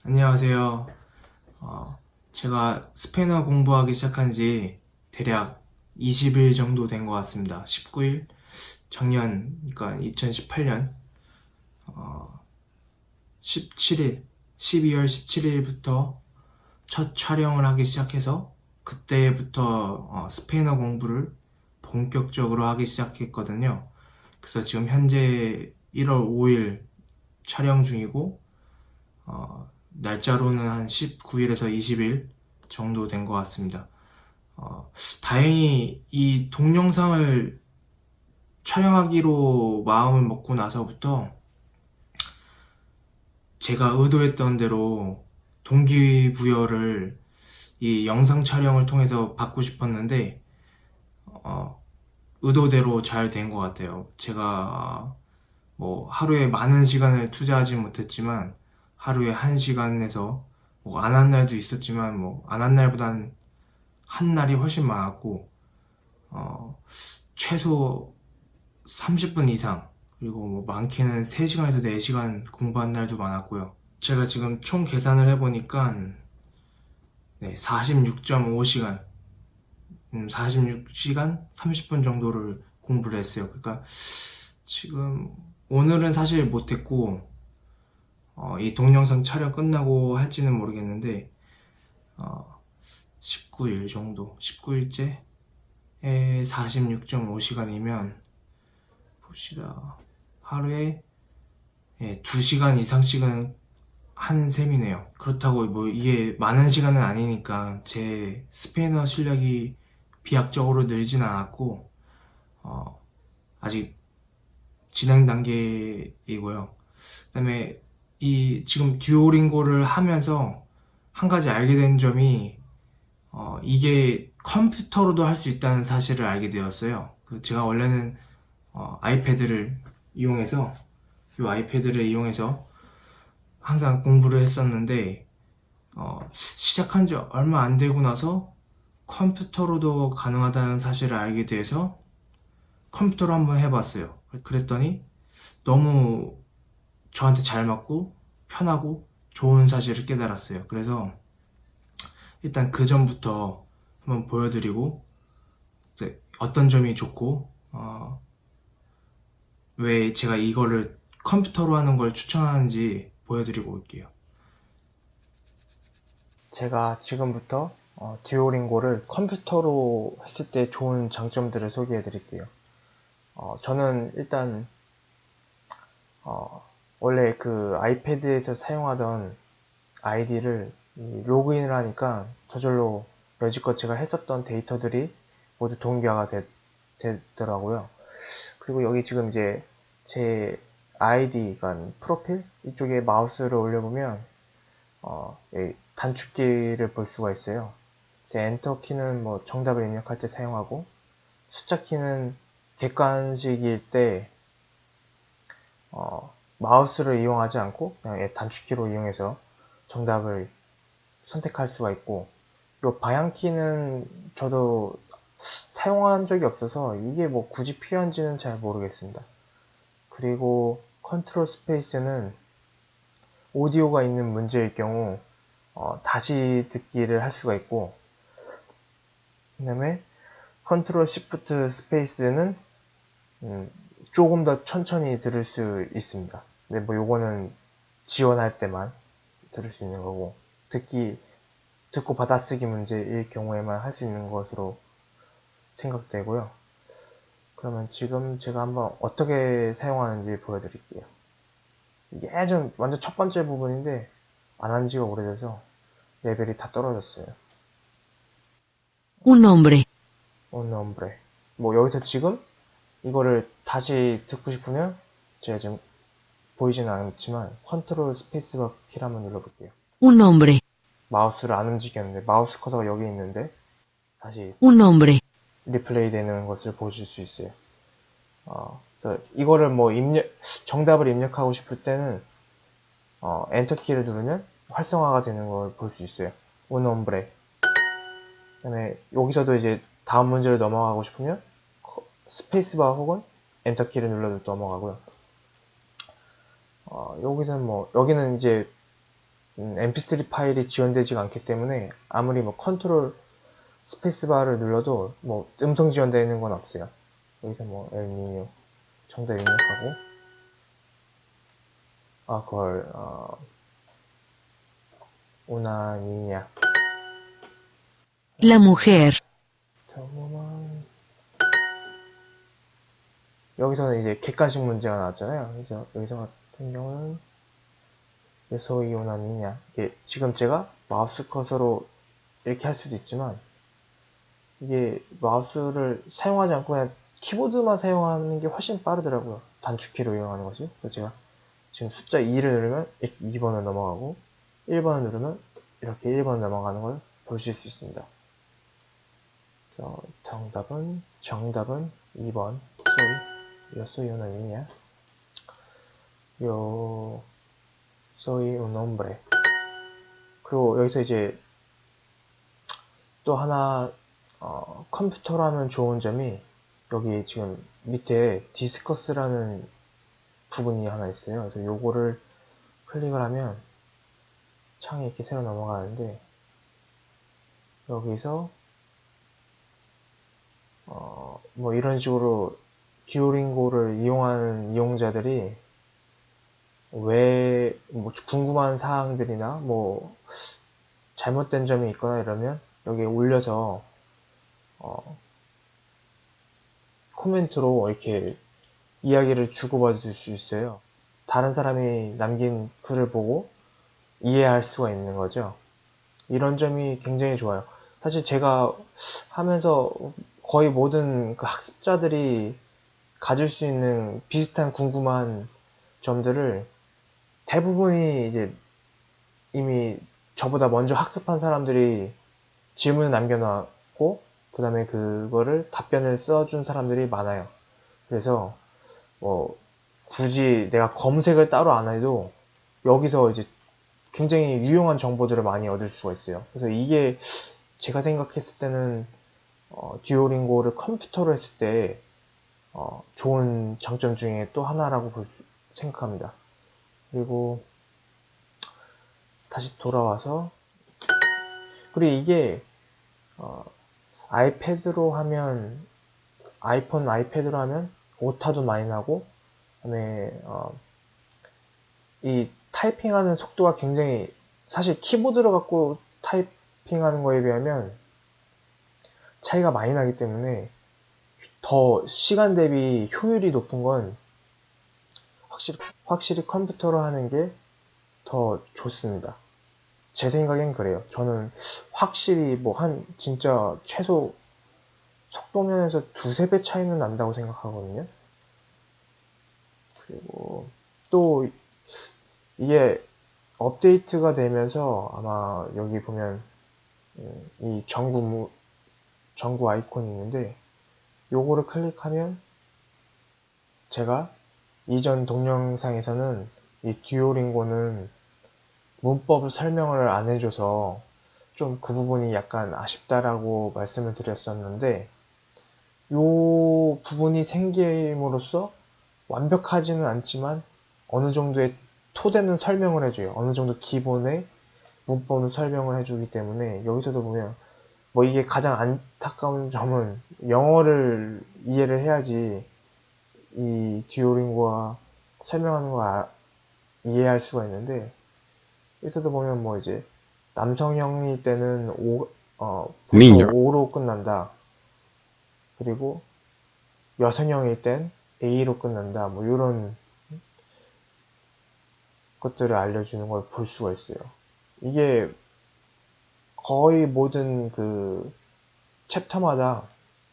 안녕하세요. 제가 스페인어 공부하기 시작한 지 대략 20일 정도 된 것 같습니다. 19일? 작년, 그러니까 2018년 17일, 12월 17일부터 첫 촬영을 하기 시작해서 그때부터 스페인어 공부를 본격적으로 하기 시작했거든요. 그래서 지금 현재 1월 5일 촬영 중이고 날짜로는 한 19일에서 20일 정도 된 것 같습니다. 다행히 이 동영상을 촬영하기로 마음을 먹고 나서부터 제가 의도했던 대로 동기부여를 이 영상 촬영을 통해서 받고 싶었는데 의도대로 잘 된 것 같아요. 제가 뭐 하루에 많은 시간을 투자하지 못했지만 하루에 1시간에서 뭐 안 한 날도 있었지만 뭐 안 한 날보단 한 날이 훨씬 많았고 최소 30분 이상 그리고 뭐 많게는 3시간에서 4시간 공부한 날도 많았고요. 제가 지금 총 계산을 해보니까 46.5시간 46시간 30분 정도를 공부를 했어요. 그러니까 지금 오늘은 사실 못했고 이 동영상 촬영 끝나고 할지는 모르겠는데 19일 정도 19일째 46.5시간이면 봅시다. 하루에 2시간 이상씩은 한 셈이네요. 그렇다고 뭐 이게 많은 시간은 아니니까 제 스페인어 실력이 비약적으로 늘진 않았고 아직 진행 단계이고요. 그다음에 이 지금 듀오링고를 하면서 한 가지 알게 된 점이 이게 컴퓨터로도 할 수 있다는 사실을 알게 되었어요. 제가 원래는 아이패드를 이용해서 이 아이패드를 이용해서 항상 공부를 했었는데 시작한 지 얼마 안 되고 나서 컴퓨터로도 가능하다는 사실을 알게 돼서 컴퓨터로 한번 해봤어요. 그랬더니 너무 저한테 잘 맞고 편하고 좋은 사실을 깨달았어요. 그래서 일단 그 전부터 한번 보여드리고 어떤 점이 좋고 왜 제가 이거를 컴퓨터로 하는 걸 추천하는지 보여드리고 올게요. 제가 지금부터 듀오링고를 컴퓨터로 했을 때 좋은 장점들을 소개해 드릴게요. 저는 일단 원래 그 아이패드에서 사용하던 아이디를 로그인을 하니까 저절로 여지껏 제가 했었던 데이터들이 모두 동기화가 되더라고요. 그리고 여기 지금 이제 제 아이디, 그러니까 프로필 이쪽에 마우스를 올려보면 단축키를 볼 수가 있어요. 제 엔터 키는 뭐 정답을 입력할 때 사용하고 숫자 키는 객관식일 때 마우스를 이용하지 않고 그냥 단축키로 이용해서 정답을 선택할 수가 있고, 이 방향키는 저도 사용한 적이 없어서 이게 뭐 굳이 필요한지는 잘 모르겠습니다. 그리고 컨트롤 스페이스는 오디오가 있는 문제일 경우 다시 듣기를 할 수가 있고, 그 다음에 컨트롤 시프트 스페이스는 조금 더 천천히 들을 수 있습니다. 근데 뭐 요거는 지원할 때만 들을 수 있는 거고, 듣고 받아쓰기 문제일 경우에만 할 수 있는 것으로 생각되고요. 그러면 지금 제가 한번 어떻게 사용하는지 보여드릴게요. 이게 예전 완전 첫 번째 부분인데 안 한 지가 오래돼서 레벨이 다 떨어졌어요. Un hombre, Un hombre. 뭐 여기서 지금 이거를 다시 듣고 싶으면 제가 지금 보이지는 않지만 컨트롤 스페이스바 키를 한번 눌러볼게요. un hombre, 마우스를 안 움직였는데 마우스 커서가 여기 있는데 다시 un hombre, 리플레이 되는 것을 보실 수 있어요. 그래서 이거를 뭐 정답을 입력하고 싶을 때는 엔터 키를 누르면 활성화가 되는 걸 볼 수 있어요. Un hombre. 그다음에 여기서도 이제 다음 문제를 넘어가고 싶으면 스페이스바 혹은 엔터 키를 눌러도 넘어가고요. 여기는 이제 mp3 파일이 지원되지가 않기 때문에 아무리 뭐 컨트롤 스페이스바를 눌러도 뭐 음성 지원되는 건 없어요. 여기서 뭐 엘니뇨 정답 입력하고 그걸 una niña La mujer. 잠깐만. 여기서는 이제 객관식 문제가 나왔잖아요. 그래서 여기서 같은 경우는 yo soy una niña. 이게 지금 제가 마우스 커서로 이렇게 할 수도 있지만 이게 마우스를 사용하지 않고 그냥 키보드만 사용하는 게 훨씬 빠르더라고요. 단축키로 이용하는 것이. 그래서 제가 지금 숫자 2를 누르면 이렇게 2번을 넘어가고 1번을 누르면 이렇게 1번 넘어가는 걸 보실 수 있습니다. 정답은 2번. Yo soy una niña. Yo soy un hombre. 그리고 여기서 이제 또 하나 컴퓨터로 하면 좋은 점이 여기 지금 밑에 디스커스라는 부분이 하나 있어요. 그래서 요거를 클릭을 하면 창이 이렇게 새로 넘어가는데 여기서 뭐 이런 식으로 듀오링고를 이용하는 이용자들이 왜 뭐 궁금한 사항들이나 뭐 잘못된 점이 있거나 이러면 여기에 올려서 코멘트로 이렇게 이야기를 주고받을 수 있어요. 다른 사람이 남긴 글을 보고 이해할 수가 있는 거죠. 이런 점이 굉장히 좋아요. 사실 제가 하면서 거의 모든 그 학습자들이 가질 수 있는 비슷한 궁금한 점들을 대부분이 이제 이미 저보다 먼저 학습한 사람들이 질문을 남겨놨고 그 다음에 그거를 답변을 써준 사람들이 많아요. 그래서 뭐 굳이 내가 검색을 따로 안 해도 여기서 이제 굉장히 유용한 정보들을 많이 얻을 수가 있어요. 그래서 이게 제가 생각했을 때는 듀오링고를 컴퓨터로 했을 때 좋은 장점 중에 또 하나라고 생각합니다. 그리고 다시 돌아와서 그리고 이게 아이패드로 하면 아이폰 아이패드로 하면 오타도 많이 나고 그다음에 이 타이핑하는 속도가 굉장히 사실 키보드를 갖고 타이핑하는 거에 비하면 차이가 많이 나기 때문에 더 시간 대비 효율이 높은 건 확실히 컴퓨터로 하는 게 더 좋습니다. 제 생각엔 그래요. 저는 확실히 뭐 진짜 최소 속도면에서 두세 배 차이는 난다고 생각하거든요. 그리고 또 이게 업데이트가 되면서 아마 여기 보면 이 전구 아이콘이 있는데 요거를 클릭하면 제가 이전 동영상에서는 이 듀오링고는 문법을 설명을 안 해줘서 좀 그 부분이 약간 아쉽다라고 말씀을 드렸었는데 요 부분이 생김으로써 완벽하지는 않지만 어느 정도의 토대는 설명을 해줘요. 어느 정도 기본의 문법은 설명을 해주기 때문에 여기서도 보면 뭐 이게 가장 안타까운 점은 영어를 이해를 해야지 이 듀오링고와 설명하는 거 이해할 수가 있는데 여기서도 보면 뭐 이제 남성형일 때는 보통 niño, O로 끝난다. 그리고 여성형일 땐 A로 끝난다. 뭐 이런 것들을 알려주는 걸 볼 수가 있어요. 이게 거의 모든 그 챕터마다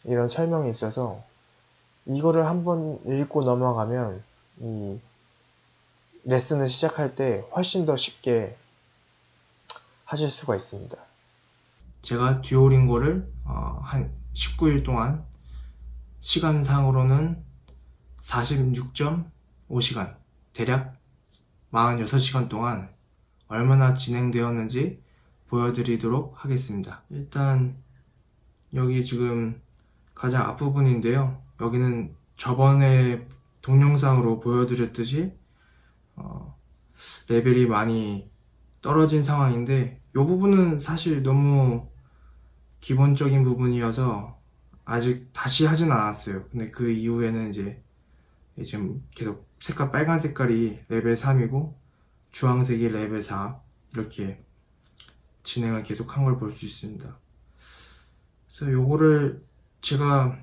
이런 설명이 있어서 이거를 한번 읽고 넘어가면 이 레슨을 시작할 때 훨씬 더 쉽게 하실 수가 있습니다. 제가 듀오링고를 한 19일 동안 시간상으로는 46.5시간 대략 46시간 동안 얼마나 진행되었는지 보여드리도록 하겠습니다. 일단 여기 지금 가장 앞부분인데요. 여기는 저번에 동영상으로 보여드렸듯이 레벨이 많이 떨어진 상황인데 이 부분은 사실 너무 기본적인 부분이어서 아직 다시 하진 않았어요. 근데 그 이후에는 이제 지금 계속 색깔 빨간 색깔이 레벨 3이고 주황색이 레벨 4 이렇게 진행을 계속 한 걸 볼 수 있습니다. 그래서 요거를 제가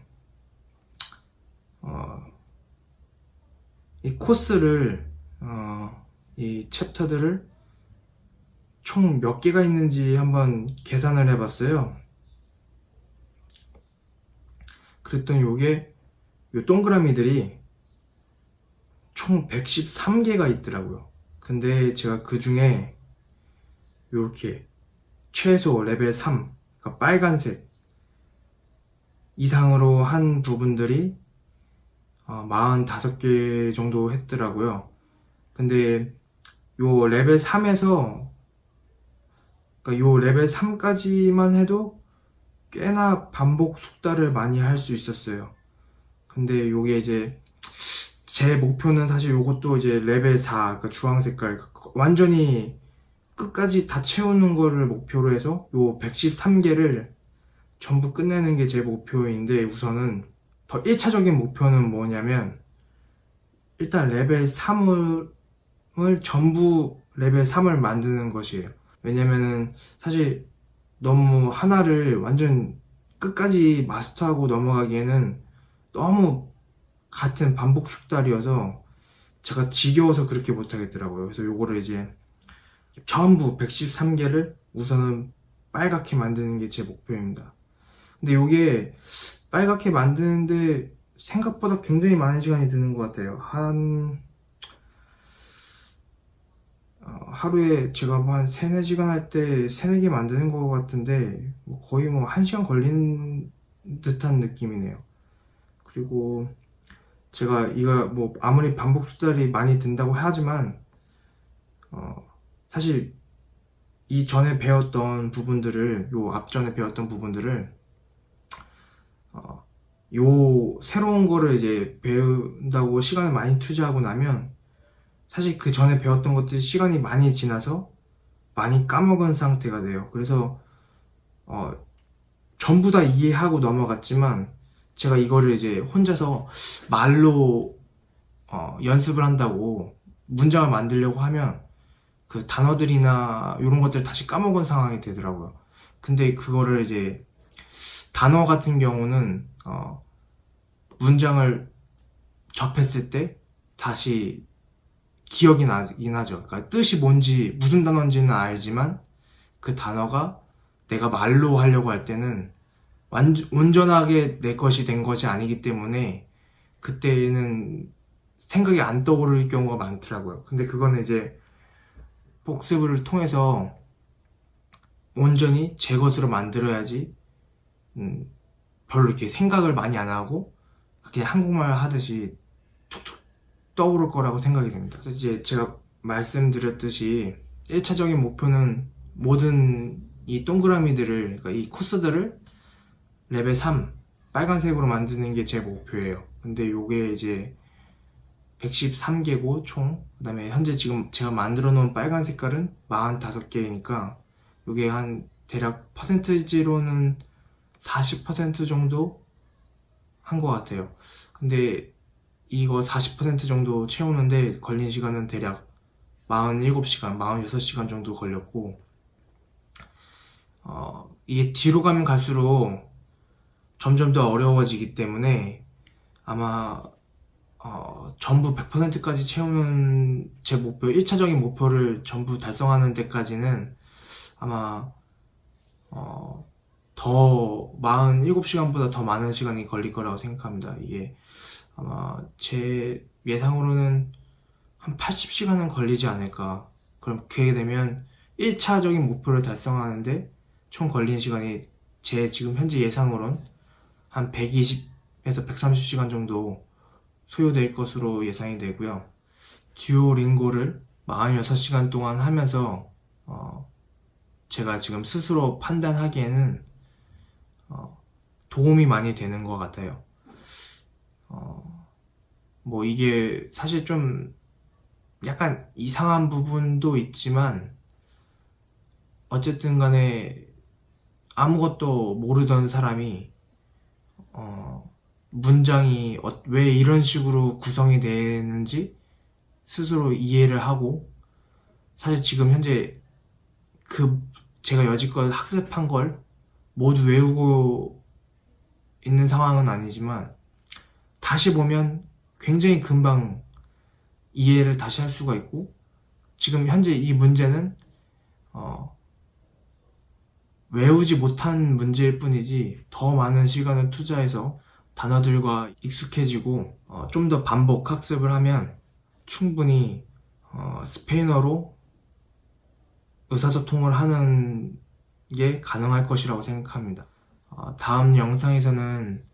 이 코스를 이 챕터들을 총 몇 개가 있는지 한번 계산을 해봤어요. 그랬더니 요게 요 동그라미들이 총 113개가 있더라고요. 근데 제가 그 중에 요렇게 최소 레벨 3, 그러니까 빨간색 이상으로 한 부분들이 45개 정도 했더라고요. 근데 요 레벨 3에서 그러니까 요 레벨 3까지만 해도 꽤나 반복 숙달을 많이 할 수 있었어요. 근데 요게 이제 제 목표는 사실 요것도 이제 레벨 4, 그러니까 주황 색깔 완전히 끝까지 다 채우는 거를 목표로 해서 요 113개를 전부 끝내는 게 제 목표인데, 우선은 더 1차적인 목표는 뭐냐면 일단 레벨 3을 전부 레벨 3을 만드는 것이에요. 왜냐면은 사실 너무 하나를 완전 끝까지 마스터하고 넘어가기에는 너무 같은 반복 숙달이어서 제가 지겨워서 그렇게 못하겠더라고요. 그래서 요거를 이제 전부 113개를 우선은 빨갛게 만드는 게 제 목표입니다. 근데 요게 빨갛게 만드는데 생각보다 굉장히 많은 시간이 드는 것 같아요. 하루에 제가 한 3, 4시간 할 때 3, 4개 만드는 것 같은데 거의 1시간 걸리는 듯한 느낌이네요. 그리고 제가 이거 아무리 반복 수달이 많이 든다고 하지만 사실 이 전에 배웠던 부분들을, 요 앞전에 배웠던 부분들을 요 새로운 거를 이제 배운다고 시간을 많이 투자하고 나면 사실 그 전에 배웠던 것들이 시간이 많이 지나서 많이 까먹은 상태가 돼요. 그래서 전부 다 이해하고 넘어갔지만 제가 이거를 이제 혼자서 말로 연습을 한다고 문장을 만들려고 하면 그 단어들이나 이런 것들을 다시 까먹은 상황이 되더라고요. 근데 그거를 이제 단어 같은 경우는 문장을 접했을 때 다시 기억이 나긴 하죠. 그러니까 뜻이 뭔지 무슨 단어인지는 알지만 그 단어가 내가 말로 하려고 할 때는 온전하게 내 것이 된 것이 아니기 때문에 그때는 생각이 안 떠오를 경우가 많더라고요. 근데 그거는 이제 복습을 통해서 온전히 제 것으로 만들어야지 별로 이렇게 생각을 많이 안 하고 그냥 한국말 하듯이 툭툭 떠오를 거라고 생각이 됩니다. 그래서 이제 제가 말씀드렸듯이 1차적인 목표는 모든 이 동그라미들을, 그러니까 이 코스들을 레벨 3 빨간색으로 만드는 게 제 목표예요. 근데 요게 이제 113개고 총, 그 다음에 현재 지금 제가 만들어 놓은 빨간 색깔은 45개니까 요게 한 대략 퍼센트지로는 40% 정도 한 것 같아요. 근데 이거 40% 정도 채우는데 걸린 시간은 대략 47시간, 46시간 정도 걸렸고, 이게 뒤로 가면 갈수록 점점 더 어려워지기 때문에 아마 전부 100%까지 채우는 제 목표, 1차적인 목표를 전부 달성하는 데까지는 아마 더 47시간보다 더 많은 시간이 걸릴 거라고 생각합니다. 이게 아마 제 예상으로는 한 80시간은 걸리지 않을까. 그럼 그게 되면 1차적인 목표를 달성하는데 총 걸린 시간이 제 지금 현재 예상으론 한 120에서 130시간 정도 소요될 것으로 예상이 되고요. 듀오링고를 46시간 동안 하면서 제가 지금 스스로 판단하기에는 도움이 많이 되는 것 같아요. 이게 사실 좀 약간 이상한 부분도 있지만 어쨌든 간에 아무것도 모르던 사람이 문장이 왜 이런 식으로 구성이 되는지 스스로 이해를 하고, 사실 지금 현재 제가 여지껏 학습한 걸 모두 외우고 있는 상황은 아니지만 다시 보면 굉장히 금방 이해를 다시 할 수가 있고, 지금 현재 이 문제는 외우지 못한 문제일 뿐이지 더 많은 시간을 투자해서 단어들과 익숙해지고 좀 더 반복 학습을 하면 충분히 스페인어로 의사소통을 하는 게 가능할 것이라고 생각합니다. 다음 영상에서는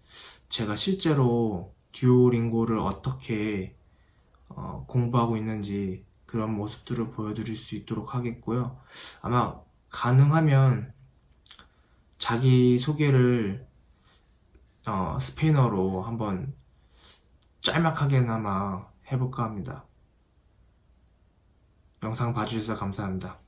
제가 실제로 듀오링고를 어떻게 공부하고 있는지 그런 모습들을 보여드릴 수 있도록 하겠고요. 아마 가능하면 자기 소개를 스페인어로 한번 짤막하게나마 해볼까 합니다. 영상 봐주셔서 감사합니다.